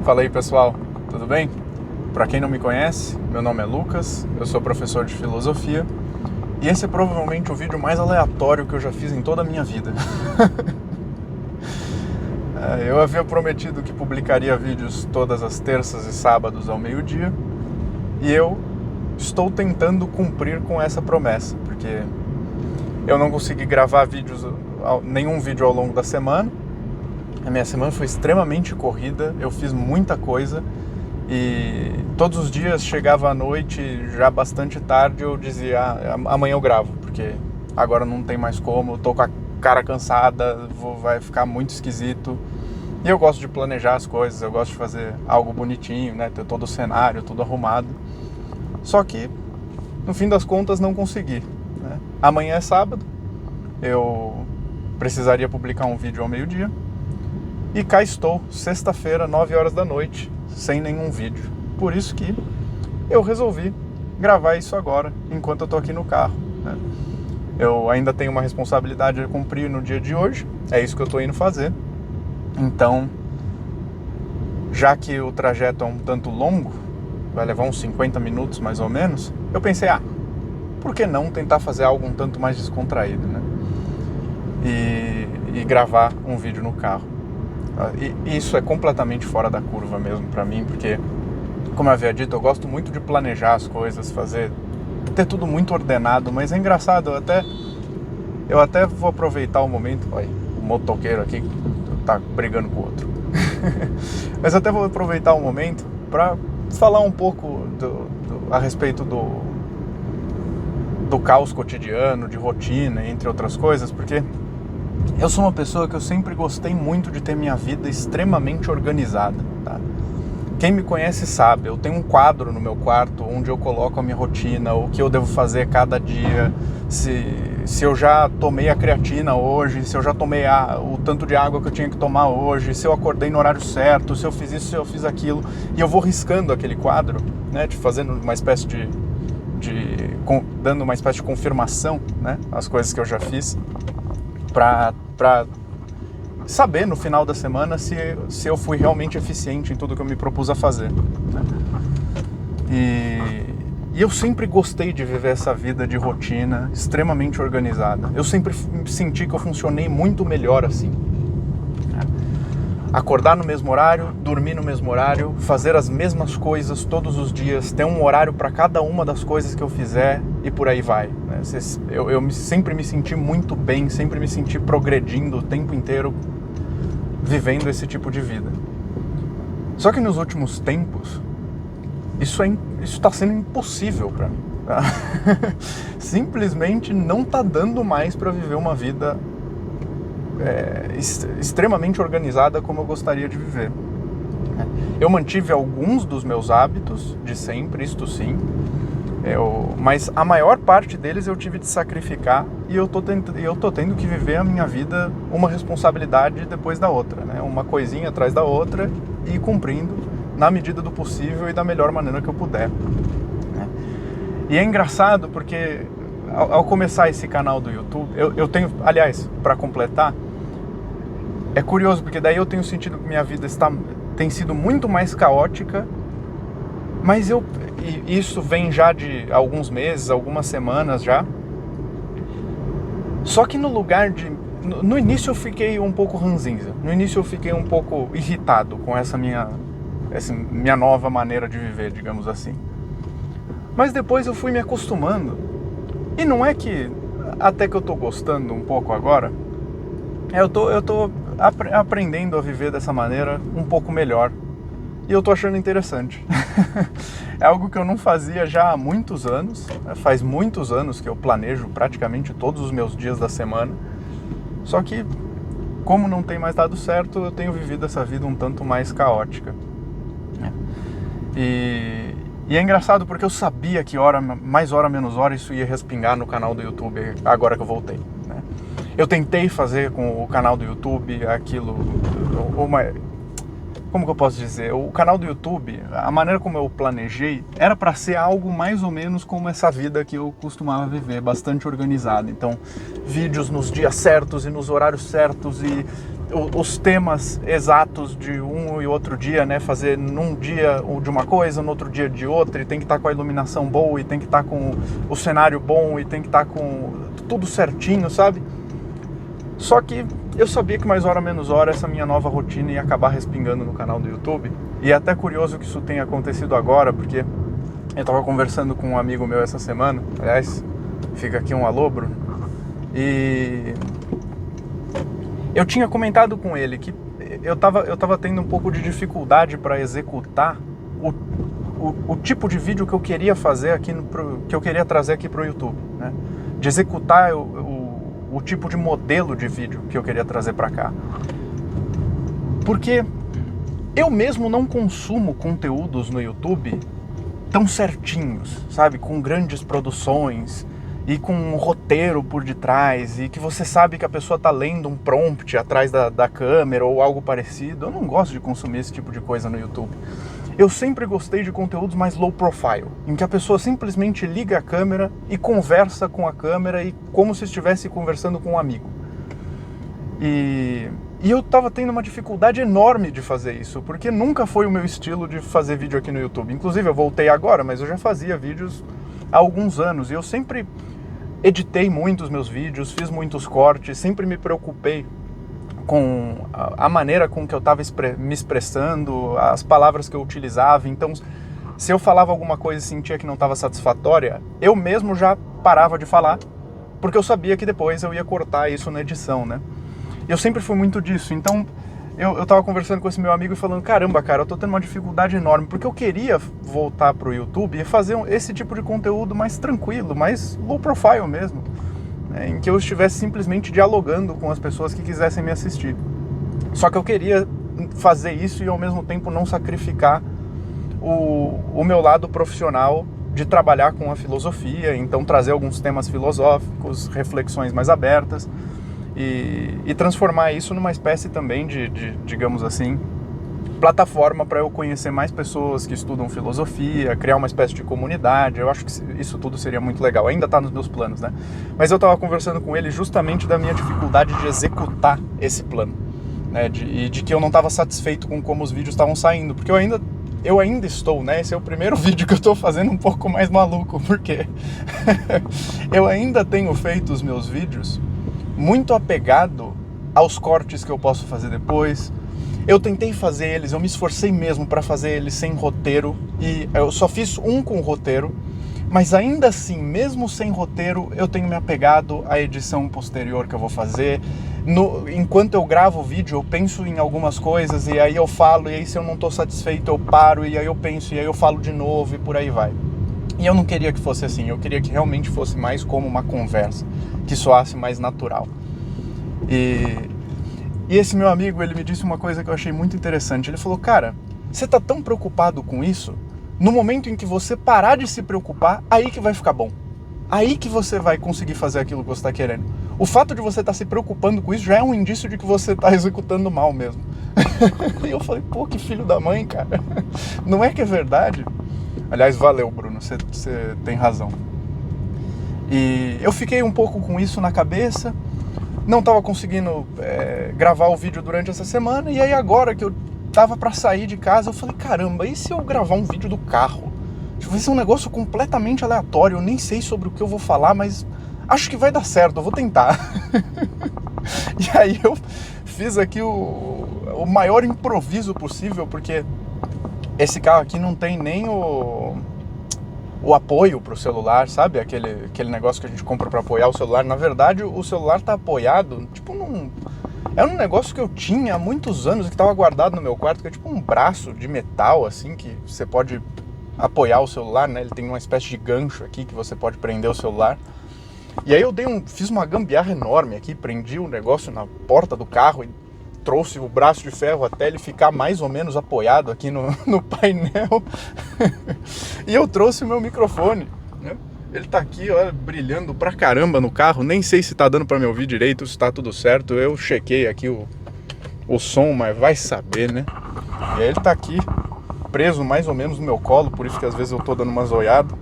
Fala aí, pessoal, tudo bem? Para quem não me conhece, meu nome é Lucas, eu sou professor de filosofia e esse é provavelmente o vídeo mais aleatório que eu já fiz em toda a minha vida. Eu havia prometido que publicaria vídeos todas as terças e sábados ao meio-dia e eu estou tentando cumprir com essa promessa, porque eu não consegui gravar nenhum vídeo ao longo da semana. A minha semana foi extremamente corrida, eu fiz muita coisa e todos os dias chegava à noite, já bastante tarde, eu dizia, amanhã eu gravo, porque agora não tem mais como, eu tô com a cara cansada, vai ficar muito esquisito. E eu gosto de planejar as coisas, eu gosto de fazer algo bonitinho, né, ter todo o cenário, tudo arrumado. Só que, no fim das contas, não consegui, né? Amanhã é sábado, eu precisaria publicar um vídeo ao meio-dia. E cá estou, sexta-feira, 9 horas da noite, sem nenhum vídeo. Por isso que eu resolvi gravar isso agora, enquanto eu tô aqui no carro, né? Eu ainda tenho uma responsabilidade a cumprir no dia de hoje, é isso que eu tô indo fazer. Então, já que o trajeto é um tanto longo, vai levar uns 50 minutos mais ou menos, eu pensei, por que não tentar fazer algo um tanto mais descontraído, né? E gravar um vídeo no carro. E isso é completamente fora da curva mesmo pra mim, porque, como eu havia dito, eu gosto muito de planejar as coisas, ter tudo muito ordenado, mas é engraçado, eu até vou aproveitar o momento, olha, o motoqueiro aqui tá brigando com o outro, mas eu até vou aproveitar o momento pra falar um pouco a respeito do caos cotidiano, de rotina, entre outras coisas, porque eu sou uma pessoa que eu sempre gostei muito de ter minha vida extremamente organizada, tá? Quem me conhece sabe, eu tenho um quadro no meu quarto onde eu coloco a minha rotina, o que eu devo fazer cada dia, se eu já tomei a creatina hoje, se eu já tomei o tanto de água que eu tinha que tomar hoje, se eu acordei no horário certo, se eu fiz isso, se eu fiz aquilo, e eu vou riscando aquele quadro, né, fazendo uma espécie dando uma espécie de confirmação, né, as coisas que eu já fiz, para saber no final da semana se eu fui realmente eficiente em tudo que eu me propus a fazer, né? E eu sempre gostei de viver essa vida de rotina extremamente organizada. Eu sempre senti que eu funcionei muito melhor assim, né? Acordar no mesmo horário, dormir no mesmo horário, fazer as mesmas coisas todos os dias, ter um horário para cada uma das coisas que eu fizer e por aí vai, né? Eu sempre me senti muito bem, sempre me senti progredindo o tempo inteiro, vivendo esse tipo de vida. Só que nos últimos tempos, isso está sendo impossível para mim, tá? Simplesmente não está dando mais para viver uma vida extremamente organizada como eu gostaria de viver. Eu mantive alguns dos meus hábitos de sempre, isto sim, mas a maior parte deles eu tive de sacrificar e eu tô tendo que viver a minha vida uma responsabilidade depois da outra, né? Uma coisinha atrás da outra e cumprindo na medida do possível e da melhor maneira que eu puder, né? E é engraçado porque ao começar esse canal do YouTube, eu tenho, aliás, para completar, é curioso porque daí eu tenho sentido que minha vida tem sido muito mais caótica, mas isso vem já de alguns meses, algumas semanas já. Só que no início eu fiquei um pouco ranzinza, no início eu fiquei um pouco irritado com essa minha nova maneira de viver, digamos assim. Mas depois eu fui me acostumando, e não é que até que eu tô gostando um pouco agora, eu tô aprendendo a viver dessa maneira um pouco melhor. E eu tô achando interessante. É algo que eu não fazia já há muitos anos, né? Faz muitos anos que eu planejo praticamente todos os meus dias da semana. Só que, como não tem mais dado certo, eu tenho vivido essa vida um tanto mais caótica, né? E é engraçado porque eu sabia que mais hora menos hora isso ia respingar no canal do YouTube agora que eu voltei, né? Eu tentei fazer com o canal do YouTube como que eu posso dizer? O canal do YouTube, a maneira como eu planejei, era para ser algo mais ou menos como essa vida que eu costumava viver, bastante organizada. Então, vídeos nos dias certos e nos horários certos e os temas exatos de um e outro dia, né? Fazer num dia de uma coisa, no outro dia de outra, e tem que estar com a iluminação boa, e tem que estar com o cenário bom, e tem que estar com tudo certinho, sabe? Só que eu sabia que mais hora menos hora essa minha nova rotina ia acabar respingando no canal do YouTube. E é até curioso que isso tenha acontecido agora, porque eu estava conversando com um amigo meu essa semana. Aliás, fica aqui um alô, Bruno. E eu tinha comentado com ele que eu tava tendo um pouco de dificuldade para executar o tipo de vídeo que eu queria fazer aqui, que eu queria trazer aqui para o YouTube, né? De executar o tipo de modelo de vídeo que eu queria trazer para cá. Porque eu mesmo não consumo conteúdos no YouTube tão certinhos, sabe? Com grandes produções e com um roteiro por detrás, e que você sabe que a pessoa tá lendo um prompt atrás da câmera ou algo parecido. Eu não gosto de consumir esse tipo de coisa no YouTube. Eu sempre gostei de conteúdos mais low profile, em que a pessoa simplesmente liga a câmera e conversa com a câmera, e como se estivesse conversando com um amigo. E eu tava tendo uma dificuldade enorme de fazer isso, porque nunca foi o meu estilo de fazer vídeo aqui no YouTube. Inclusive eu voltei agora, mas eu já fazia vídeos há alguns anos, e eu sempre editei muitos meus vídeos, fiz muitos cortes, sempre me preocupei com a maneira com que eu estava me expressando, as palavras que eu utilizava. Então, se eu falava alguma coisa e sentia que não estava satisfatória, eu mesmo já parava de falar, porque eu sabia que depois eu ia cortar isso na edição, né? Eu sempre fui muito disso. Então, eu estava conversando com esse meu amigo e falando, caramba, cara, eu tô tendo uma dificuldade enorme, porque eu queria voltar pro YouTube e fazer esse tipo de conteúdo mais tranquilo, mais low profile mesmo, né, em que eu estivesse simplesmente dialogando com as pessoas que quisessem me assistir. Só que eu queria fazer isso e ao mesmo tempo não sacrificar o meu lado profissional de trabalhar com a filosofia, então trazer alguns temas filosóficos, reflexões mais abertas, e transformar isso numa espécie também de digamos assim, plataforma para eu conhecer mais pessoas que estudam filosofia, criar uma espécie de comunidade. Eu acho que isso tudo seria muito legal. Ainda está nos meus planos, né? Mas eu estava conversando com ele justamente da minha dificuldade de executar esse plano, né? De que eu não estava satisfeito com como os vídeos estavam saindo, porque eu ainda estou, né? Esse é o primeiro vídeo que eu estou fazendo um pouco mais maluco, porque eu ainda tenho feito os meus vídeos muito apegado aos cortes que eu posso fazer depois. Eu tentei fazer eles, eu me esforcei mesmo para fazer eles sem roteiro, e eu só fiz um com roteiro, mas ainda assim, mesmo sem roteiro, eu tenho me apegado à edição posterior que eu vou fazer. Enquanto eu gravo o vídeo, eu penso em algumas coisas, e aí eu falo, e aí se eu não estou satisfeito, eu paro, e aí eu penso, e aí eu falo de novo, e por aí vai. E eu não queria que fosse assim, eu queria que realmente fosse mais como uma conversa, que soasse mais natural. E esse meu amigo, ele me disse uma coisa que eu achei muito interessante. Ele falou, cara, você tá tão preocupado com isso, no momento em que você parar de se preocupar, aí que vai ficar bom. Aí que você vai conseguir fazer aquilo que você tá querendo. O fato de você estar se preocupando com isso já é um indício de que você tá executando mal mesmo. E eu falei, pô, que filho da mãe, cara. Não é que é verdade? Aliás, valeu, Bruno, você tem razão. E eu fiquei um pouco com isso na cabeça, não estava conseguindo gravar o vídeo durante essa semana, e aí agora que eu tava para sair de casa, eu falei, caramba, e se eu gravar um vídeo do carro? Vai ser um negócio completamente aleatório, eu nem sei sobre o que eu vou falar, mas acho que vai dar certo, eu vou tentar. E aí eu fiz aqui o maior improviso possível, porque esse carro aqui não tem nem o apoio para o celular, sabe? Aquele negócio que a gente compra para apoiar o celular. Na verdade, o celular tá apoiado, tipo, era um negócio que eu tinha há muitos anos, que estava guardado no meu quarto, que é tipo um braço de metal, assim, que você pode apoiar o celular, né? Ele tem uma espécie de gancho aqui que você pode prender o celular. E aí eu fiz uma gambiarra enorme aqui, prendi o negócio na porta do carro e trouxe o braço de ferro até ele ficar mais ou menos apoiado aqui no painel. E eu trouxe o meu microfone, né? Ele tá aqui, olha, brilhando pra caramba no carro. Nem sei se tá dando pra me ouvir direito, se tá tudo certo. Eu chequei aqui o som, mas vai saber, né? E aí ele tá aqui, preso mais ou menos no meu colo, por isso que às vezes eu tô dando uma zoiada,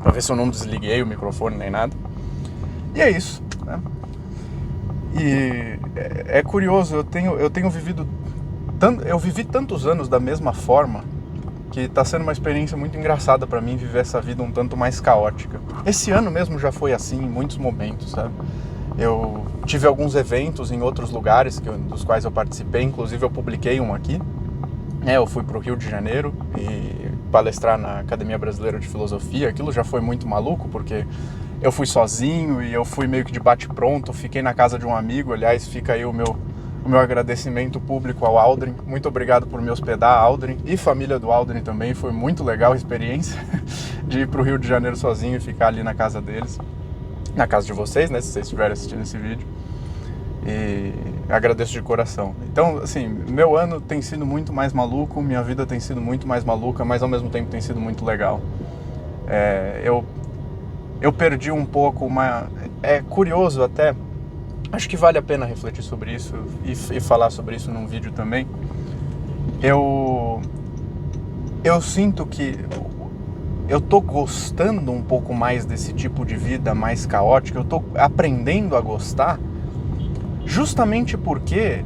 pra ver se eu não desliguei o microfone nem nada. E é isso, né? é curioso, eu tenho vivido... Eu vivi tantos anos da mesma forma que está sendo uma experiência muito engraçada para mim viver essa vida um tanto mais caótica. Esse ano mesmo já foi assim em muitos momentos, sabe? Eu tive alguns eventos em outros lugares dos quais eu participei, inclusive eu publiquei um aqui. Eu fui para o Rio de Janeiro e palestrar na Academia Brasileira de Filosofia. Aquilo já foi muito maluco, porque eu fui sozinho e eu fui meio que de bate-pronto, fiquei na casa de um amigo. Aliás, fica aí o meu agradecimento público ao Aldrin. Muito obrigado por me hospedar, Aldrin, e família do Aldrin também. Foi muito legal a experiência de ir para o Rio de Janeiro sozinho e ficar ali na casa deles. Na casa de vocês, né, se vocês estiverem assistindo esse vídeo. E agradeço de coração. Então, assim, meu ano tem sido muito mais maluco, minha vida tem sido muito mais maluca, mas ao mesmo tempo tem sido muito legal. Eu perdi um pouco uma... É curioso até, acho que vale a pena refletir sobre isso e falar sobre isso num vídeo também. Eu sinto que eu tô gostando um pouco mais desse tipo de vida mais caótica, eu tô aprendendo a gostar, justamente porque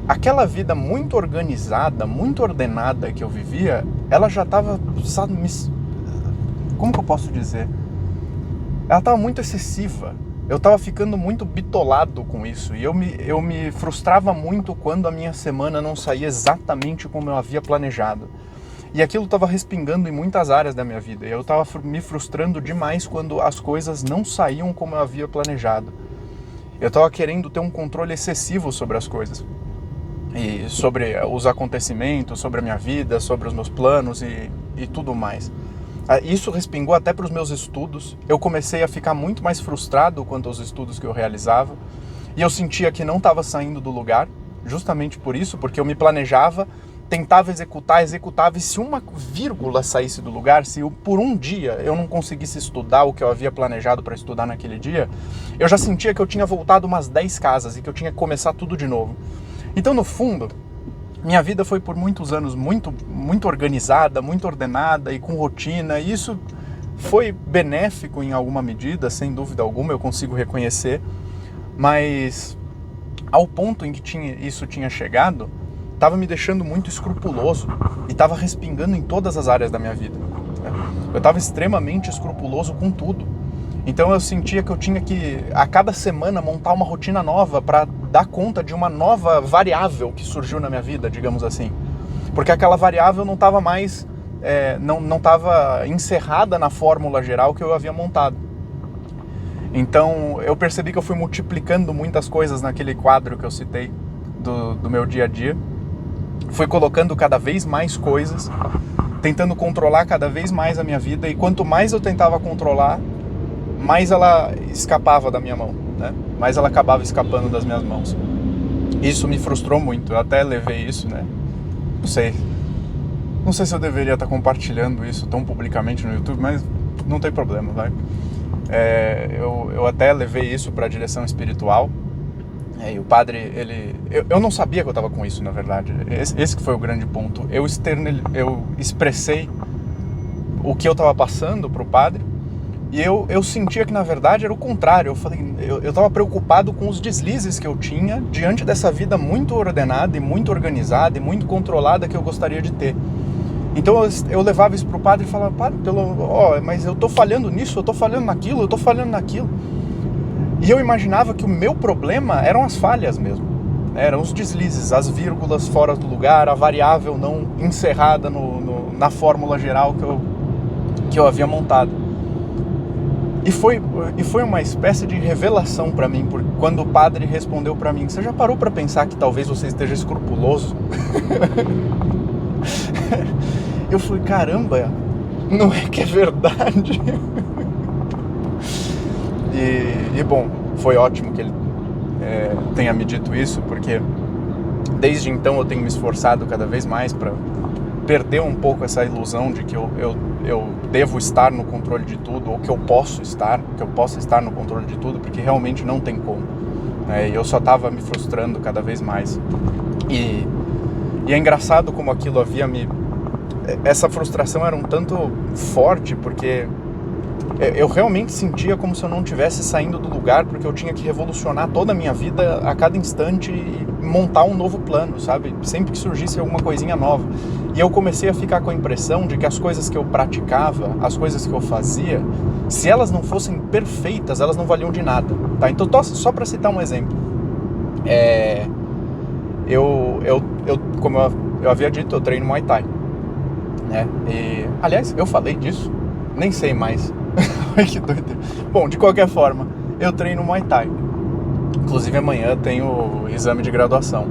aquela vida muito organizada, muito ordenada que eu vivia, ela já tava, sabe, como que eu posso dizer? Ela tava muito excessiva. Eu tava ficando muito bitolado com isso. E eu me frustrava muito quando a minha semana não saía exatamente como eu havia planejado. E aquilo estava respingando em muitas áreas da minha vida. E eu estava me frustrando demais quando as coisas não saíam como eu havia planejado. Eu estava querendo ter um controle excessivo sobre as coisas. E sobre os acontecimentos, sobre a minha vida, sobre os meus planos e tudo mais. Isso respingou até para os meus estudos. Eu comecei a ficar muito mais frustrado quanto aos estudos que eu realizava. E eu sentia que não estava saindo do lugar, justamente por isso, porque eu me planejava, tentava executava, e se uma vírgula saísse do lugar, se por um dia eu não conseguisse estudar o que eu havia planejado para estudar naquele dia, eu já sentia que eu tinha voltado umas 10 casas e que eu tinha que começar tudo de novo. Então, no fundo, minha vida foi por muitos anos muito organizada, muito ordenada e com rotina, e isso foi benéfico em alguma medida, sem dúvida alguma, eu consigo reconhecer, mas ao ponto em que isso tinha chegado, estava me deixando muito escrupuloso e estava respingando em todas as áreas da minha vida. Eu estava extremamente escrupuloso com tudo. Então eu sentia que eu tinha que, a cada semana, montar uma rotina nova para dar conta de uma nova variável que surgiu na minha vida, digamos assim. Porque aquela variável não estava mais, não estava encerrada na fórmula geral que eu havia montado. Então eu percebi que eu fui multiplicando muitas coisas naquele quadro que eu citei do meu dia a dia. Fui colocando cada vez mais coisas, tentando controlar cada vez mais a minha vida, e quanto mais eu tentava controlar, mais ela escapava da minha mão, né? Mais ela acabava escapando das minhas mãos. Isso me frustrou muito, eu até levei isso, né? Não sei se eu deveria estar compartilhando isso tão publicamente no YouTube, mas não tem problema, vai. Eu até levei isso para a direção espiritual, e o padre, eu não sabia que eu estava com isso, na verdade. Esse que foi o grande ponto. Eu expressei o que eu estava passando para o padre, e eu sentia que, na verdade, era o contrário. Eu estava preocupado com os deslizes que eu tinha diante dessa vida muito ordenada e muito organizada e muito controlada que eu gostaria de ter. Então eu levava isso para o padre e falava: padre, mas eu estou falhando nisso, eu estou falhando naquilo, eu estou falhando naquilo. E eu imaginava que o meu problema eram as falhas mesmo. Eram os deslizes, as vírgulas fora do lugar, a variável não encerrada na fórmula geral que eu havia montado. E foi uma espécie de revelação para mim, porque quando o padre respondeu para mim: você já parou para pensar que talvez você esteja escrupuloso? Eu falei: caramba, não é que é verdade? E bom, foi ótimo que ele tenha me dito isso, porque desde então eu tenho me esforçado cada vez mais para perder um pouco essa ilusão de que eu devo estar no controle de tudo, ou que eu posso estar no controle de tudo, porque realmente não tem como. E eu só estava me frustrando cada vez mais. E é engraçado como aquilo essa frustração era um tanto forte, porque eu realmente sentia como se eu não estivesse saindo do lugar, porque eu tinha que revolucionar toda a minha vida a cada instante e montar um novo plano, sabe? Sempre que surgisse alguma coisinha nova. E eu comecei a ficar com a impressão de que as coisas que eu praticava, as coisas que eu fazia, se elas não fossem perfeitas, elas não valiam de nada, tá? Então, só para citar um exemplo, como eu havia dito, eu treino Muay Thai, né? E, aliás, eu falei disso? Nem sei mais. Que doideira. Bom, de qualquer forma, eu treino Muay Thai. Inclusive amanhã tenho o exame de graduação.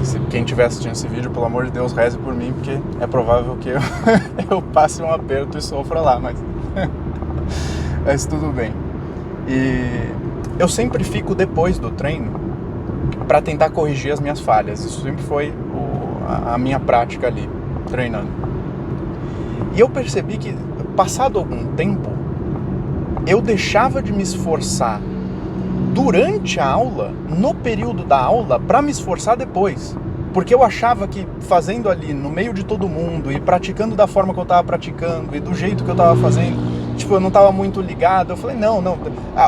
Se quem estiver assistindo esse vídeo, pelo amor de Deus, reze por mim, porque é provável que eu passe um aperto e sofra lá, mas tudo bem. E eu sempre fico depois do treino para tentar corrigir as minhas falhas. Isso sempre foi a minha prática ali, treinando. E eu percebi que, passado algum tempo, eu deixava de me esforçar durante a aula, no período da aula, para me esforçar depois. Porque eu achava que fazendo ali, no meio de todo mundo, e praticando da forma que eu estava praticando, e do jeito que eu estava fazendo, eu não estava muito ligado. Eu falei, não,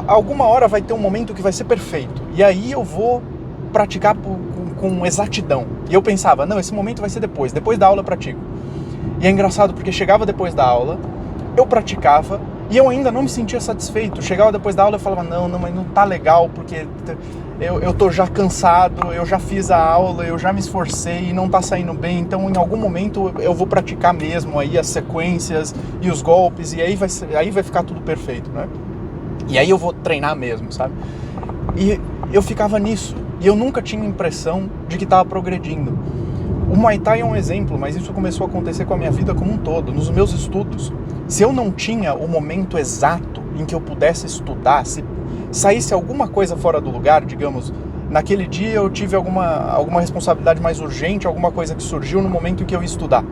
alguma hora vai ter um momento que vai ser perfeito. E aí eu vou praticar com exatidão. E eu pensava, não, esse momento vai ser depois da aula eu pratico. E é engraçado porque chegava depois da aula, eu praticava e eu ainda não me sentia satisfeito. Chegava depois da aula e falava, não, mas não tá legal porque eu tô já cansado, eu já fiz a aula, eu já me esforcei e não tá saindo bem. Então em algum momento eu vou praticar mesmo aí as sequências e os golpes e aí vai ficar tudo perfeito, né? E aí eu vou treinar mesmo, sabe? E eu ficava nisso e eu nunca tinha a impressão de que tava progredindo. O Muay Thai é um exemplo, mas isso começou a acontecer com a minha vida como um todo, nos meus estudos. Se eu não tinha o momento exato em que eu pudesse estudar, se saísse alguma coisa fora do lugar, digamos, naquele dia eu tive alguma responsabilidade mais urgente, alguma coisa que surgiu no momento em que eu ia estudar.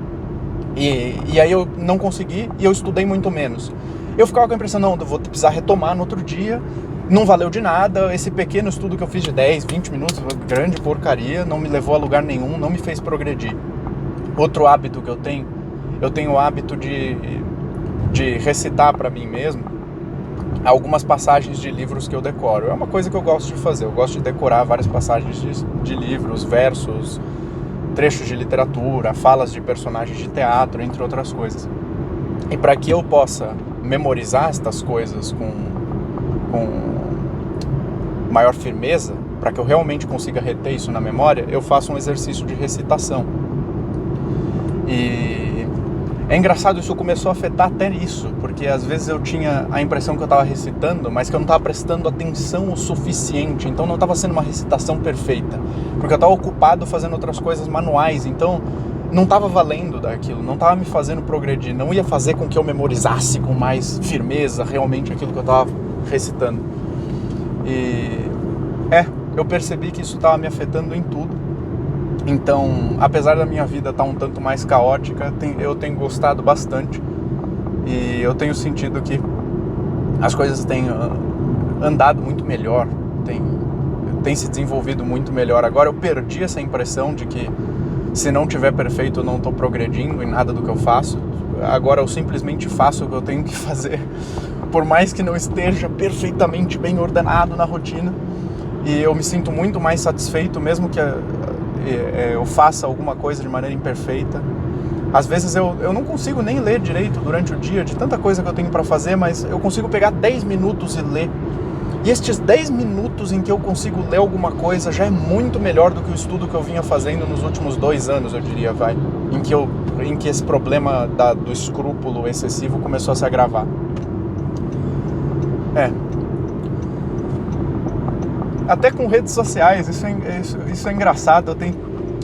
E aí eu não consegui e eu estudei muito menos. Eu ficava com a impressão, não, eu vou precisar retomar no outro dia. Não valeu de nada, esse pequeno estudo que eu fiz de 10, 20 minutos, grande porcaria, não me levou a lugar nenhum, não me fez progredir. Outro hábito que eu tenho o hábito de recitar para mim mesmo algumas passagens de livros que eu decoro. É uma coisa que eu gosto de fazer, eu gosto de decorar várias passagens de livros, versos, trechos de literatura, falas de personagens de teatro, entre outras coisas. E para que eu possa memorizar estas coisas com maior firmeza, para que eu realmente consiga reter isso na memória, eu faço um exercício de recitação. E é engraçado, isso começou a afetar até isso, porque às vezes eu tinha a impressão que eu estava recitando, mas que eu não estava prestando atenção o suficiente, então não estava sendo uma recitação perfeita, porque eu estava ocupado fazendo outras coisas manuais, então não estava valendo daquilo, não estava me fazendo progredir, não ia fazer com que eu memorizasse com mais firmeza realmente aquilo que eu estava recitando. E eu percebi que isso estava me afetando em tudo. Então, apesar da minha vida estar um tanto mais caótica, eu tenho gostado bastante e eu tenho sentido que as coisas têm andado muito melhor, têm se desenvolvido muito melhor. Agora eu perdi essa impressão de que se não tiver perfeito eu não estou progredindo em nada do que eu faço. Agora eu simplesmente faço o que eu tenho que fazer, por mais que não esteja perfeitamente bem ordenado na rotina, e eu me sinto muito mais satisfeito mesmo que eu faça alguma coisa de maneira imperfeita. Às vezes eu não consigo nem ler direito durante o dia, de tanta coisa que eu tenho para fazer, mas eu consigo pegar 10 minutos e ler. E estes 10 minutos em que eu consigo ler alguma coisa já é muito melhor do que o estudo que eu vinha fazendo nos últimos 2 anos, eu diria, em que esse problema do escrúpulo excessivo começou a se agravar. Até com redes sociais, isso é engraçado.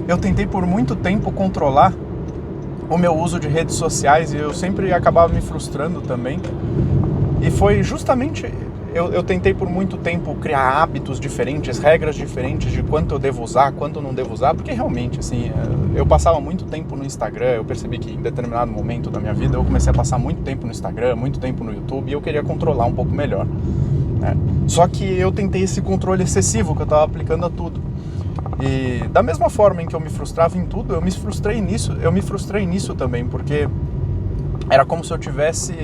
Eu tentei por muito tempo controlar o meu uso de redes sociais e eu sempre acabava me frustrando também. E foi justamente... Eu tentei por muito tempo criar hábitos diferentes, regras diferentes de quanto eu devo usar, quanto eu não devo usar, porque realmente, assim, eu passava muito tempo no Instagram, eu percebi que em determinado momento da minha vida eu comecei a passar muito tempo no Instagram, muito tempo no YouTube, e eu queria controlar um pouco melhor, né? Só que eu tentei esse controle excessivo que eu estava aplicando a tudo. E da mesma forma em que eu me frustrava em tudo, eu me frustrei nisso também, porque era como se eu tivesse,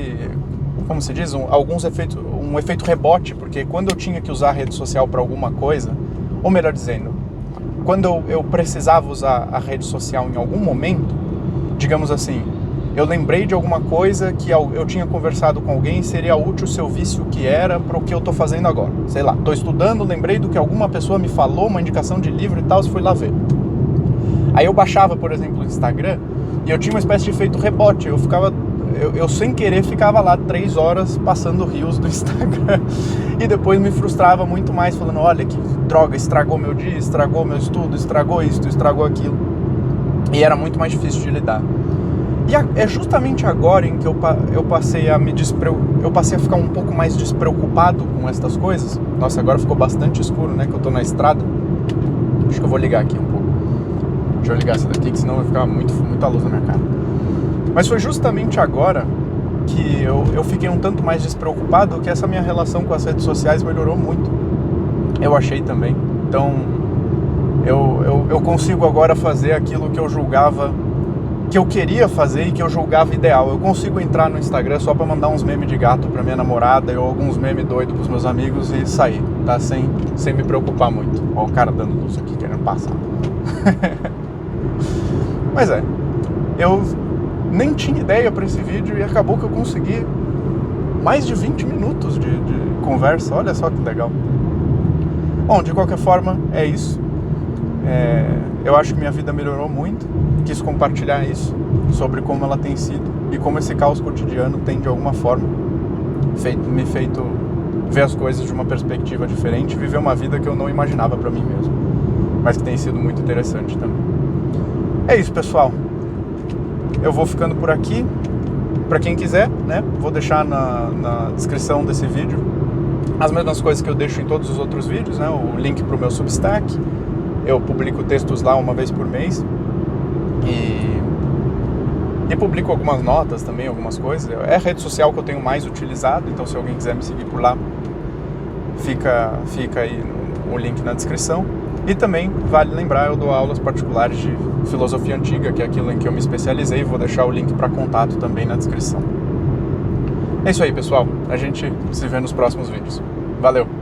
como se diz, um efeito rebote, porque quando eu tinha que usar a rede social para alguma coisa, ou melhor dizendo, quando eu precisava usar a rede social em algum momento, digamos assim, eu lembrei de alguma coisa que eu tinha conversado com alguém, seria útil se eu visse o que era para o que eu estou fazendo agora. Sei lá, estou estudando, lembrei do que alguma pessoa me falou, uma indicação de livro e tal, fui lá ver. Aí eu baixava, por exemplo, o Instagram e eu tinha uma espécie de efeito rebote. Eu sem querer ficava lá 3 horas passando rios do Instagram e depois me frustrava muito mais, falando, olha que droga, estragou meu dia, estragou meu estudo, estragou isso, estragou aquilo. E era muito mais difícil de lidar. E é justamente agora em que eu passei a ficar um pouco mais despreocupado com estas coisas. Nossa, agora ficou bastante escuro, né, que eu tô na estrada. Acho que eu vou ligar aqui um pouco. Deixa eu ligar essa daqui, que senão vai ficar muita luz na minha cara. Mas foi justamente agora que eu fiquei um tanto mais despreocupado, que essa minha relação com as redes sociais melhorou muito. Eu achei também. Então, eu consigo agora fazer aquilo que eu julgava, que eu queria fazer e que eu julgava ideal. Eu consigo entrar no Instagram só pra mandar uns memes de gato pra minha namorada ou alguns memes doidos pros meus amigos e sair, tá? Sem me preocupar muito. Ó o cara dando luz aqui, querendo passar. Mas eu nem tinha ideia pra esse vídeo e acabou que eu consegui mais de 20 minutos de conversa. Olha só que legal. Bom, de qualquer forma, é isso. Eu acho que minha vida melhorou muito. Quis compartilhar isso, sobre como ela tem sido e como esse caos cotidiano tem, de alguma forma, me feito ver as coisas de uma perspectiva diferente, viver uma vida que eu não imaginava pra mim mesmo, mas que tem sido muito interessante também. É isso, pessoal. Eu vou ficando por aqui. Pra quem quiser, né, vou deixar na descrição desse vídeo as mesmas coisas que eu deixo em todos os outros vídeos, né, o link pro meu Substack. Eu publico textos lá uma vez por mês e publico algumas notas também, algumas coisas. É a rede social que eu tenho mais utilizado, então se alguém quiser me seguir por lá, fica aí o link na descrição. E também, vale lembrar, eu dou aulas particulares de filosofia antiga, que é aquilo em que eu me especializei. Vou deixar o link para contato também na descrição. É isso aí, pessoal. A gente se vê nos próximos vídeos. Valeu!